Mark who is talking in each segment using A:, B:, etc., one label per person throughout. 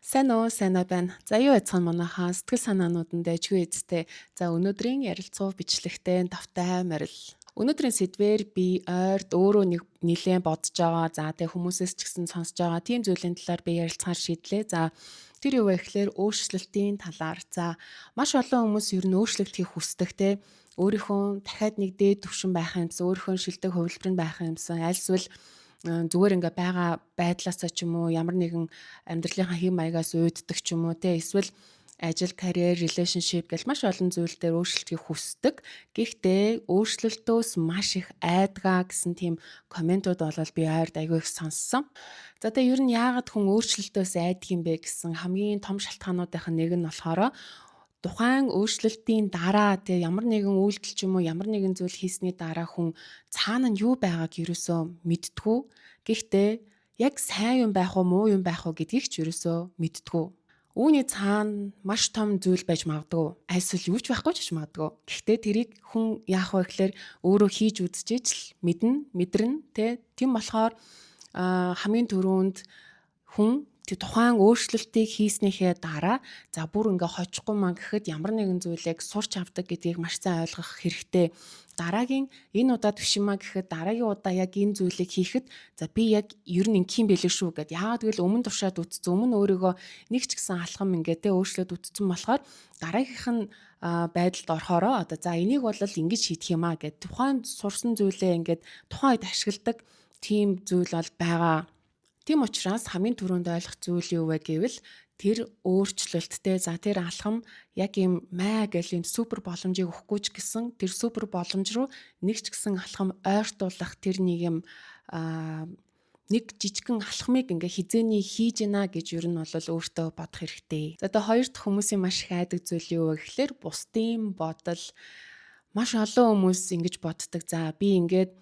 A: Сайн уу байна. За юу яцхан манайхаа сэтгэл санаанууд нь дэжгүй эзтэй. За өнөөдрийн ярилцлага бичлэгтэй давтай морил. Өнөөдрийн сэдвээр би ойрд өөрөө нэг нилээн бодож байгаа. За тэг хүмүүсээс ч гэсэн сонсож байгаа тийм зүйлийн талаар би ярилцахаар шийдлээ. За тэр юу вэ гэхээр өөрчлөлтийн талаар. За маш олон хүмүүс ер нь өөрчлөлт хийх хүсдэг те. Өөрийнхөө дахиад нэг дээд түвшин байх юмсан, өөрийнхөө шилдэг хувилбар нь байх юмсан. Альсвал зүгээр ингээ байгаа байдлаасаа ч юм уу ямар нэгэн амьдралынхаа хэм маягаас уйддаг ч юм уу те эсвэл ажил, карьер, relationship гэл маш олон зүйл дээр өөрчлөлтийг хүсдэг. Гэхдээ өөрчлөлтөөс маш их айдгаа гэсэн тийм комментууд болол би ойрд айгүй их сонссон. За тэгээ ер нь яагаад хүн өөрчлөлтөөс айдаг юм бэ гэсэн хамгийн том шалтгаануудынх нь нэг нь болохоор тухайн өөрчлөлтийн дараа тэг ямар нэгэн үйлдэл ч юм уу ямар нэгэн зүйл хийсний дараа хүн цаана нь юу байгааг ерөөсөө мэдтгүү. Гэхдээ яг сайн юм байх уу муу юм байх уу гэдгийг ч ерөөсөө мэдтгүү. Үүний цаана маш том зүйл байж магадгүй. Эсвэл юу ч байхгүй ч гэж магадгүй. Гэхдээ тэрийг хүн яах вэ гэхээр өөрөө хийж үзчихэж л мэдэрнэ тэ. Тийм болохоор хамгийн түрүүнд хүн тухайн өөрчлөлтийг хийснийхээ дараа за бүр ингээ хожихгүй маа гэхэд ямар нэгэн зүйлийг сурч авдаг гэдгийг маш сайн ойлгох хэрэгтэй. Дараагийн энэ удаа төвшинмаа гэхэд дараагийн удаа яг энэ зүйлийг хийхэд за би яг ер нь ингийн байлээ шүү гэд. Яагаад гэвэл өмнө туршаад үтцсэн өмнө өөрийгөө нэг ч гэсэн алхам ингээ тэ өөрчлөлт үтцсэн болохоор дараагийнх нь байдалд орохороо одоо за энийг бол ингэж хийх юм аа гэд тухайн сурсан зүйлээ ингээд тухайн үед ашигладаг тийм зүйл бол байгаа. Тийм учраас хамгийн түрүүнд ойлгох зүйл юу вэ гэвэл тэр өөрчлөлттэй за тэр алхам яг юм маа гэл юм супер боломжийг өгөхгүй ч гэсэн тэр супер боломж руу нэг ч гэсэн алхам ойртуулах тэр нэг юм нэг жижигхэн алхмыг ингээ хизээний хийж гинэ гэж ер нь бол өөртөө бодох хэрэгтэй. За одоо хоёр дахь хүмүүсийн маш их айдаг зүйл юу вэ гэхээр бусдын бодол маш олон хүмүүс ингэж боддог. За би ингээд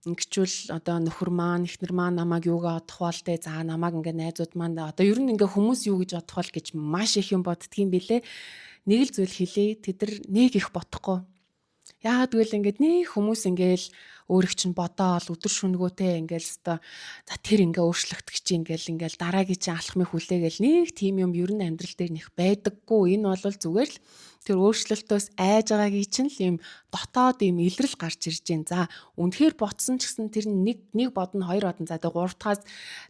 A: ингэчүүл одоо нөхөр маань эхнэр маань намайг юугаа бодох бол те за намайг ингээ найзууд маань одоо ер нь ингээ хүмүүс юу гэж бодох бол гэж маш их юм боддгийм билээ. Нэг л зүйл хэлээ тэд нар нэг их бодохгүй. Яагаад гэвэл ингээд нэг хүмүүс ингээл өөрийг чинь бодоол өдөр шөнөгөөтэй ингээл өстой за тэр ингээ өөрчлөгдөх чинь ингээл дараагийн чинь алхмыг хүлээгээл нэг тийм юм ер нь амьдрал дээр нэх байдаггүй. Энэ бол зүгээр л тэр өөрчлөлтөөс айж байгаагийн чинь л юм дотоод юм илрэл гарч ирж байна. За үнэхээр ботсон ч гэсэн тэр нэг бодно хоёр бодно за тэгээ гурав дахаас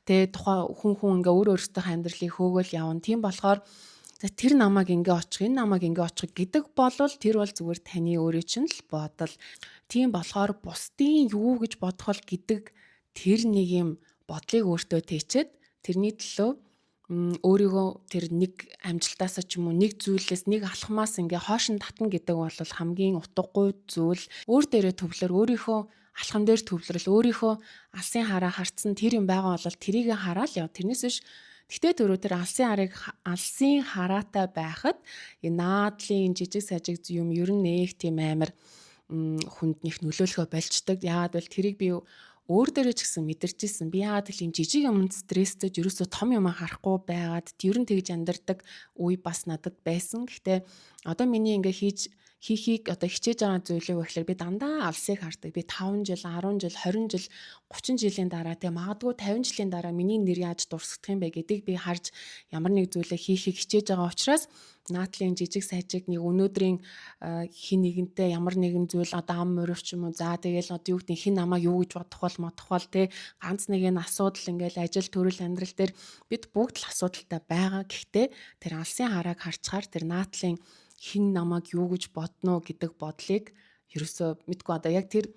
A: тэгээ тухайн хүн ингээ өөрөөсөө амьдралыг хөөгөл явна. Тийм болохоор за тэр намайг ингээ очих, энэ намайг ингээ очих гэдэг болвол тэр бол зүгээр таны өөрийн чинь л бодол. Тийм болохоор бусдын юу гэж бодох бол гэдэг тэр нэг юм бодлыг өөртөө тээчээд тэрний төлөө өөрийгөө тэр нэг амжилтаасаа ч юм уу нэг зүйлээс нэг алхмаас ингээ хоошин татна гэдэг бол хамгийн утгагүй зүйл. Өөр дээрээ төвлөр өөрийнхөө алхам дээр төвлөрөл өөрийнхөө алсын хараа харцсан тэр юм байгаа бол тэрийг хараад яв. Тэрнээс биш гэхдээ түрүү тэр алсын хараатай байхад энэ наадлын жижиг сажиг юм ер нь нэг тийм амар хүнд них нөлөөлөхө болчдөг. Яагаад бол тэрийг би өөр дээрээ ч гэсэн мэдэрчээсэн. Би яагаад л юм жижиг юмд стресстэй ерөөсөө том юм харахгүй байгаад ер нь тэгж амьдардаг үе бас надад байсан. Гэхдээ одоо миний ингээ хийхийг одоо хичээж байгаа зүйлийг гэхэлэр би дандаа алсыг хардаг. Би 5 жил, 10 жил, 20 жил, 30 жилийн дараа тэг магадгүй 50 жилийн дараа миний нэр яаж дурсагдах юм бэ гэдгийг би харж ямар нэг зүйлээ хийхийг хичээж байгаа учраас наадлын жижиг сажиг нэг өнөөдрийн хин нэгэнтэй ямар нэгэн зүйл одоо ам мөрөвч юм уу за тэгэл одоо юу гэдэг хин намайг юу гэж бодох бол те ганц нэг нь асуудал ингээл ажил төрөл амьдрал дээр бид бүгд л асуудалтай байгаа. Гэхдээ тэр алсын харааг харцгаар тэр наадлын хин намайг юу гэж бодно гэдэг бодлыг ерөөсөө мэдгүй одоо яг тэр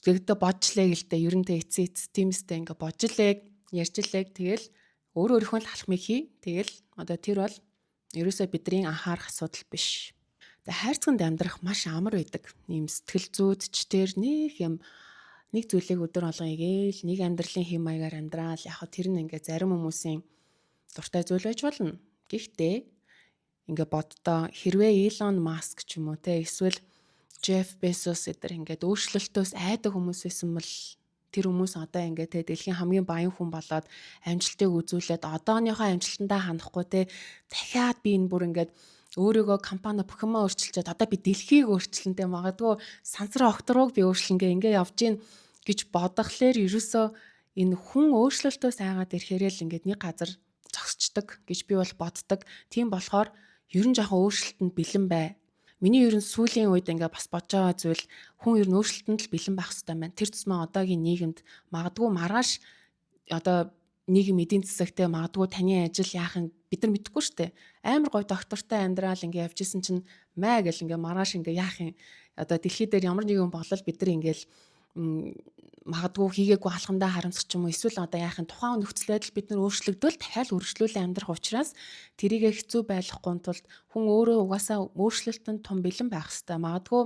A: зэгдэ боджлээ гэлтэй ерөнтэй эцээц тиймстэй ингээ боджлээ ярьжлээ тэгэл өөрийнхөө л алхмыг хий тэгэл одоо тэр бол ерөөсөө бидний анхаарах асуудал биш. Тэгээ хайрцагт амьдрах маш амар байдаг. Ийм сэтгэл зүйдч тэр нэг зүйлийг өдөр болгон игээл нэг амьдралын хэм маягаар амьдраал яг тэр нь ингээ зарим хүмүүсийн дуртай зүйл байж болно. Гэхдээ ингээ боддоо хэрвээ Elon Musk ч юм уу те эсвэл Jeff Bezos эдэр ингээд өөрчлөлтөөс айдаг хүмүүс байсан бол тэр хүмүүс одоо ингээд те дэлхийн хамгийн баян хүн болоод амжилтыг үзүүлээд одооныхоо амжилтандаа ханахгүй те дахиад би энэ бүр ингээд өөрийгөө компани бүх юмаа өөрчилчихэд одоо би дэлхийг өөрчлөнтэй магадгүй сансар окторог би өөрчлөнгээ ингээ явж гин гэж бодохлоор ерөөсөө энэ хүн өөрчлөлтөөс айгаад ирэхээрээ л ингээд нэг газар зогсчдаг гэж би бол боддог. Тийм болохоор ер нь жоохон өөрчлөлтөнд бэлэн бай. Миний ер нь сүүлийн үед ингээ бас бодож байгаа зүйл хүн ер нь өөрчлөлтөнд л бэлэн байх хэрэгтэй байна. Тэр тусмаа одоогийн нийгэмд магадгүй маргааш одоо нийгэм эдийн засагтай магадгүй таны ажил яахын бид нар мэдэхгүй шүү дээ. Амар гой доктортай амьдрал ингээ явжсэн чинь маа гэл ингээ маргааш ингээ яахын одоо дэлхий дээр ямар нэгэн болол бид нар ингээл магадгүй хийгээгүй алхамдаа харамсах ч юм уу эсвэл одоо яахын тухайн нөхцөл байдал бид нар өөрчлөгдвөл дахиад үргэлжлүүлэн амьдрах учраас тэрийгэ хэцүү байлгахгүй тулд хүн өөрөө угаасаа өөрчлөлтөнд том бэлэн байх хэрэгтэй. Магадгүй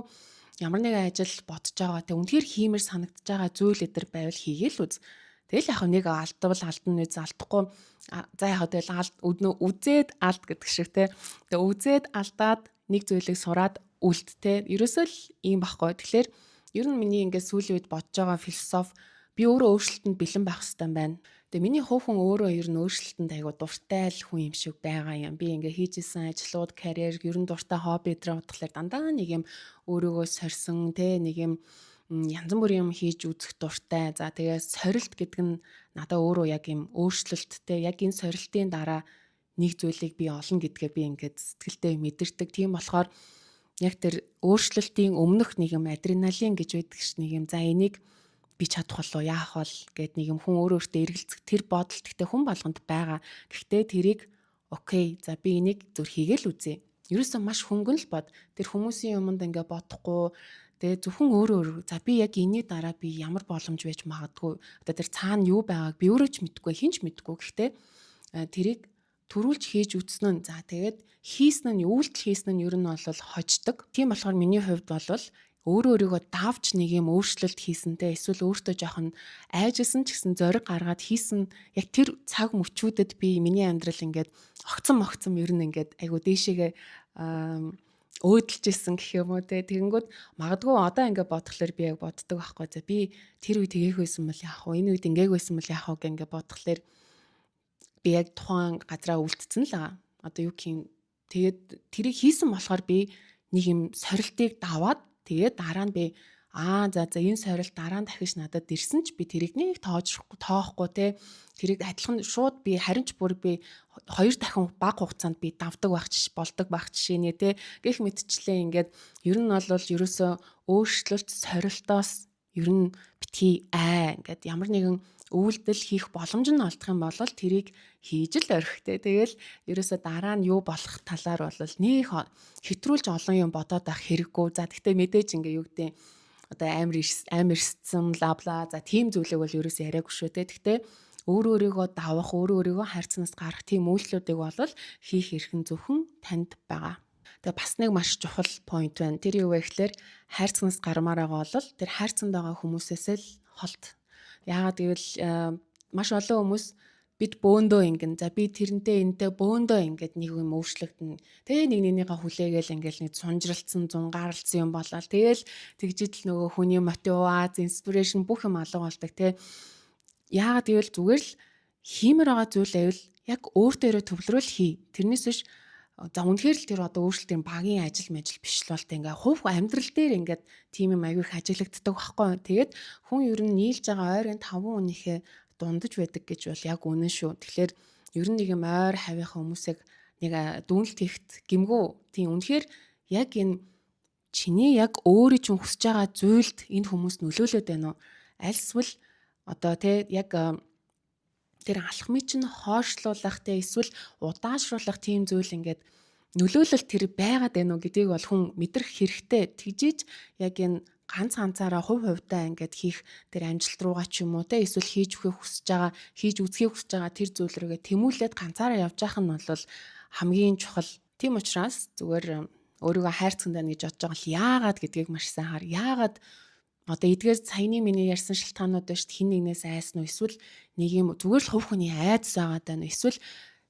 A: ямар нэгэн ажил бодож байгаа те үнэхээр хиймэр санагдаж байгаа зүйл өдр байвал хийгээл үз. Тэгэл яг нэг алдвал алдна үз алдахгүй за яг тэгэл үзээд алд гэдэг шиг те. Тэгээ үзээд алдаад нэг зүйлийг сураад үлд те. Ерөөсөө л ийм байхгүй. Тэгэхээр ер нь миний ингээд сүүлийн үед бодож байгаа философи би өөрөө өөрчлөлтөнд бэлэн байх хэрэгтэй байна. Тэгээ миний хувь хүн өөрөө ер нь өөрчлөлтөнд айгуу дуртай л хүн юм шиг байгаа юм. Би ингээд хийжсэн ажлууд, карьер, ер нь дуртай хобби дээр бодлохоор дандаа нэг юм өөрийгөө сорьсон те нэг юм янз бүрийн юм хийж үзэх дуртай. За тэгээ сорилт гэдэг нь надад өөрөө яг юм өөрчлөлттэй яг энэ сорилтын дараа нэг зүйлийг би олно гэдгээ би ингээд сэтгэлдээ мэдэрдэг. Тийм болохоор яг тэр өөрчлөлтийн өмнөх нэг юм адреналин гэж байдаг ш нэг юм за энийг би чадах болов яах бол гэд нэг юм хүн өөрөө өөртөө эргэлзэх тэр бодол гэхдээ хүн болгонд байгаа. Гэхдээ тэрийг окей за би энийг зүр хийгээл үзье. Ерөөсөө маш хөнгөн л бод. Тэр хүмүүсийн юмд ингээ бодохгүй тэгээ зөвхөн өөрөө за би яг энэний дараа би ямар боломж байж магадгүй одоо тэр цаана юу байгааг би өөрөө ч мэдэхгүй хинч мэдэхгүй. Гэхдээ тэрийг төрүүлж хийж үтсэн нь за тэгээд хийсэн нь үйлдэл хийсэн нь ер нь бол хождог. Тийм болохоор миний хувьд бол өөрийгөө давж нэг юм өөрчлөлт хийсэнтэй эсвэл өөртөө жоохон айжсэн ч гэсэн зориг гаргаад хийсэн яг тэр цаг мөчүүдэд би миний амьдрал ингээд огцом ер нь ингээд айгу дээшээгээ өөдөлж исэн гэх юм уу те. Тэгэнгүүт магадгүй одоо ингээд бодглохлоор би яг боддог байхгүй. За би тэр үед тэгээх байсан бол яах вэ? Энэ үед ингээг байсан бол яах вэ гэж бодглохлоор би яг тухайн газараа үлдсэн л байгаа. Одоо юу гэх юм. Тэгээд тэрийг хийсэн болохоор би нэг юм сорилтыг даваад тэгээд дараа нь би за энэ сорилт дараа нь дахиж надад ирсэн ч би тэрийг нэг тоохгүй те. Тэрийг адилхан шууд би харин ч бүр би 2 дахин бага хугацаанд би давдаг болдог байх жишээ нэ те. Гэх мэтчлээ ингээд ер нь бол ерөөсөө өөрчлөлт сорилтоос ер нь битгий ингээд ямар нэгэн үйлдэл хийх боломж нь олдох юм бол тэрийг хийж л орхитэй. Тэгэл ерөөсө дараа нь юу болох талаар бол нэг хэтрүүлж олон юм бодоод байх хэрэггүй. За гэхдээ мэдээж ингээ юу гэдэг одоо амар ирсэн лабла за тийм зүйлэг бол ерөөсө яриаггүй шүү те. Гэхдээ өөрийгөө давах, өөрийгөө хайрцагнаас гарах тийм үйлчлүүдийг бол хийх эрх нь зөвхөн танд байгаа. Тэгээ бас нэг маш чухал point байна. Тэр юу вэ гэхээр хайрцагнаас гармаар байгаа бол тэр хайрцанд байгаа хүмүүсээс л холт. Яагаад гэвэл маш олон хүмүүс бид бөөндөө ингэн за би тэрнтэй энтэй бөөндөө ингээд нэг юм өөрчлөгдөн. Тэгээ нэг нэгнийгээ хүлээгээл ингээд нэг сунжралцсан, зунгаарлцсан юм болол. Тэгэл тэгжидэл нөгөө хүний мотивац, инспирэшн бүх юм алга болдог тий. Яагаад гэвэл зүгээр л хиймэр байгаа зүйл байвал яг өөртөө төвлөрөл хий. Тэрнээс биш за үнэхээр л тэр одоо өөрчлөлтийн багийн ажил биш л бол тэ ингээ хувь амьдрал дээр ингээд тийм юм аягүй их ажиглагддаг байхгүй. Тэгээд хүн ер нь нийлж байгаа ойрын 5 хүнийхээ дундаж байдаг гэж бол яг үнэн шүү. Тэгэхээр ер нь нэг юм ойр хавийнхаа хүмүүсийг нэг дүнэлт хийхт гимгүү. Тийм үнэхээр яг энэ чиний яг өөрийн чинь хүсэж байгаа зүйлд энэ хүмүүс нөлөөлөд байна уу? Альсвал одоо тэ яг тэр алхмыг чинь хойшлуулах те эсвэл удаашруулах тийм зүйл ингээд нөлөөлөл тэр байгаад байна уу гэдгийг бол хүн мэдрэх хэрэгтэй. Тэгжиж яг энэ ганцаараа хувьдаа ингээд хийх тэр амжилт руугаа ч юм уу те эсвэл хийж үзхийг хүсэж байгаа тэр зүйл рүүгээ тэмүүлээд ганцаараа явж явах нь бол хамгийн чухал. Тийм учраас зүгээр өөрийгөө хайрцагтаа гэж бодож байгаа л яагаад гэдгийг маш сайн хар. Яагаад одоо эдгээр саяны миний ярьсан шалтгаанууд байна шүү дээ. Хин нэгнээс айсан уу эсвэл нэг юм зүгээр л хувь хүний айдас байгаа даа. Эсвэл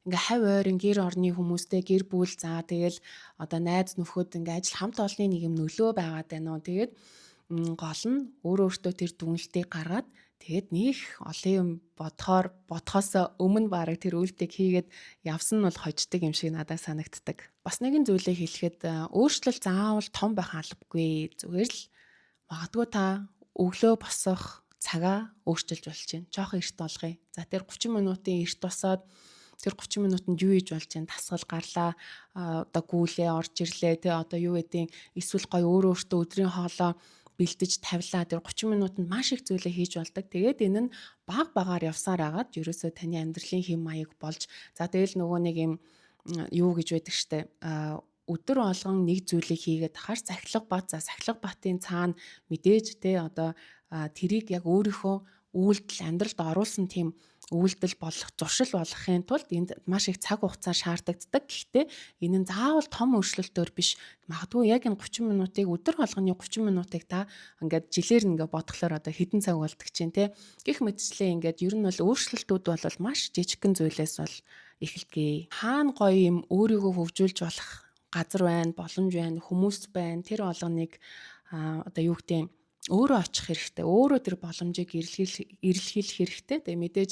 A: ингээ хавь ойрын гэр орны хүмүүстэй гэр бүл заа тэгэл одоо найз нөхөд ингээ ажил хамт олонны нэг юм нөлөө байгаад байна уу. Тэгээд гол нь өөртөө тэр дүнэлтийг гаргаад тэгээд нэг олон юм бодхоос өмнө бараг тэр үйлдэлийг хийгээд явсан нь бол хождог юм шиг надад санагддаг. Бас нэгэн зүйлийг хэлэхэд өөрчлөлт заавал том байх албагүй. Зүгээр л магадгүй та өглөө босох цагаа өөрчилж болж байна. Жохон эрт болгоё. За тэр 30 минутын эрт босоод тэр 30 минутанд юу хийж болж байна? Дасгал гарлаа, одоо гүйлээ, орж ирлээ, тэ одоо юу гэдیں эсвэл гоё өөртөө өдрийн хоолоо бэлдэж тавилаа. Тэр 30 минутанд маш их зүйлээ хийж болдог. Тэгээд энэ нь баг багаар явсаар агаад ерөөсөө таны амьдралын хэм маяг болж за тэгэл нөгөө нэг юм юу гэж байдаг штэ. Өдөр болгон нэг зүйлийг хийгээд хар сахилга бат за сахилга батын цаана мэдээж те одоо тэрийг яг өөрийнхөө үйлдэл амьдралд оруулсан тийм үйлдэл болох зуршил болгохын тулд энд маш их цаг хугацаа шаардагддаг. Гэхдээ энэ нь заавал том өөрчлөлтөөр биш. Магадгүй яг энэ 30 минутыг өдөр болгоны 30 минутыг та ингээд жилээр ингээд бодглохоор одоо хэдэн цаг болдог чинь те. Гэх мэтчлээ ингээд ер нь бол өөрчлөлтүүд бол маш жижигхэн зүйлээс бол эхэлдэг. Хаана гоё юм өөрийгөө хөгжүүлж болох газар байна, боломж байна, хүмүүс байна. Тэр болгоныг одоо юу гэдэг өөрөө очих хэрэгтэй. Өөрөө тэр боломжийг эрэлхийлэх хэрэгтэй. Тэгээ мэдээж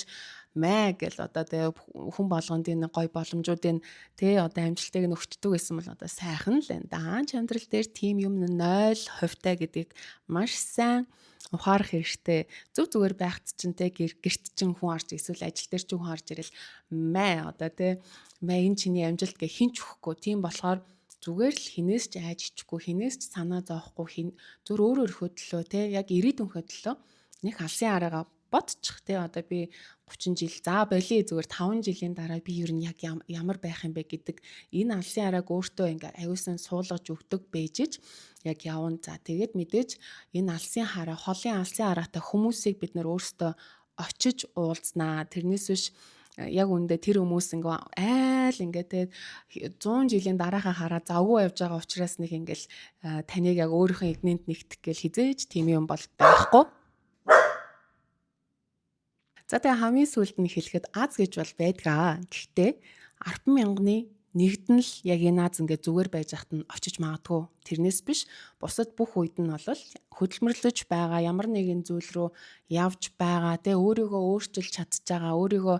A: мэ гэл одоо тэгээ хүн болгонд энэ гоё боломжуудын тэ одоо амжилтыг нөгтдөг гэсэн бол одоо сайхан л энэ даанч амьдрал дээр тийм юм 0% таа гэдгийг маш сайн ухаарах хэрэгтэй. Зүгээр байхт чинь тэ гэрт чинь хүн орж эсвэл ажил дээр чинь хүн орж ирэл мэ одоо тэ мэ энэ чиний амжилт гэх хинч өгөхгүй. Тийм болохоор зүгээр л хинээс ч айж ичгүй, хинээс ч санаа зовхгүй, зүр өөрийнхөө төлөө те яг ирээдүйнхөө төлөө нэг алсын араагаа бодчих те одоо би 30 жил за боли зүгээр 5 жилийн дараа би ер нь яг ямар байх юм бэ гэдэг энэ алсын арааг өөртөө ингээ аюусан суулгаж өгдөг бэжж яг явна. За тэгээд мэдээж энэ алсын хараа, холын алсын араатай хүмүүсийг бид нөр өөртөө очиж уулзнаа. Тэрнээс биш яг үндэ тэр хүмүүс ингээ айл ингээ те 100 жилийн дараахан хараа завгүй явж байгаа учраас нэг ингээл таныг яг өөрийнхөө игнэнд нэгтгэх гээл хизээж тийм юм бол байхгүй. За тэгээ хамгийн сүүлд нь хэлэхэд аз гэж бол байдгаа. Гэхдээ 10,000-ны нэгд нь л яг энэ аз ингээ зүгээр байж хат нь очиж магадгүй. Тэрнээс биш бусад бүх үед нь бол хөдөлмөрлөж байгаа ямар нэгэн зүйл рүү явж байгаа те өөрийгөө өөрчилж чадж байгаа өөрийгөө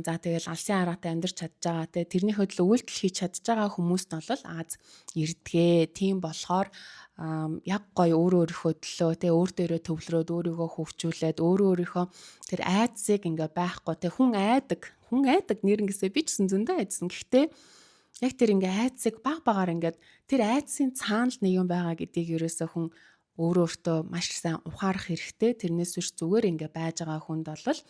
A: за тэгэл алсын хараатай амьдарч чадж байгаа те тэрний хөдөл үйлдэл хийж чадж байгаа хүмүүст нь бол аз ирдгээ. Тийм болохоор яг гоё өөрийнхөө төлөө те өөр дээрээ төвлөрөөд өөрийгөө хөгжүүлээд өөрийнхөө тэр айдсыг ингээ байхгүй те хүн айдаг нэрнгээсээ би ч гэсэн зөндөө айдсан. Гэхдээ яг тэр ингээ айдсыг баг багаар ингээд тэр айдсын цаана л нэг юм байгаа гэдгийг ерөөсөө хүн өөртөө маш сайн ухаарах хэрэгтэй. Тэрнээс биш зүгээр ингээ байж байгаа хүнд бол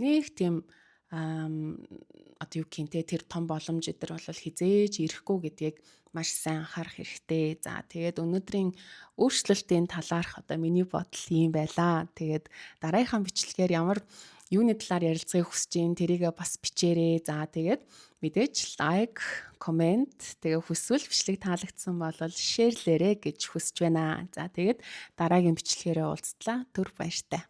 A: нэг тийм одоо юу гэнтэй тэр том боломж өдр бол хизээж ирэхгүй гэдгийг маш сайн анхаарах хэрэгтэй. За тэгээд өнөөдрийн өөрчлөлтийн талаарх одоо миний бодол ийм байлаа. Тэгээд дараагийнхаа бичлэгээр ямар юуны талаар ярилцахыг хүсэж юм тэрийгээ бас бичээрэй. За тэгээд мэдээж лайк, комент тэгээ хүсвэл бичлэг таалагдсан бол шеэрлээрэй гэж хүсэж байна. За тэгээд дараагийн бичлэгээрээ уулзтлаа. Түр баяртай.